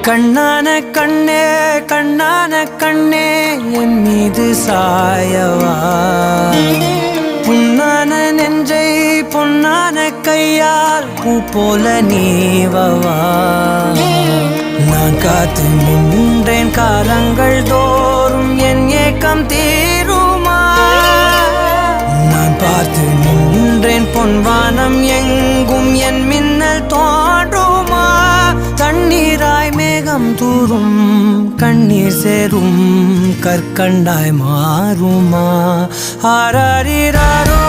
கண்ணான கண்ணே கண்ணான கண்ணே என் மீது சாயவா புண்ணான நெஞ்சை பொன்னான கையால் பூ போல நீவவா நான் காத்து நின்றேன் காலங்கள் தோறும் என் ஏக்கம் தீருமா நான் பார்த்து நின்றேன் பொன்வானம் எங்கும் என் மின்னல் தோன்றுமா தண்ணீராய் மேகம் தூரும் கண்ணீர் சேரும் கற்கண்டாய் மாறுமா ஆராரிராரோ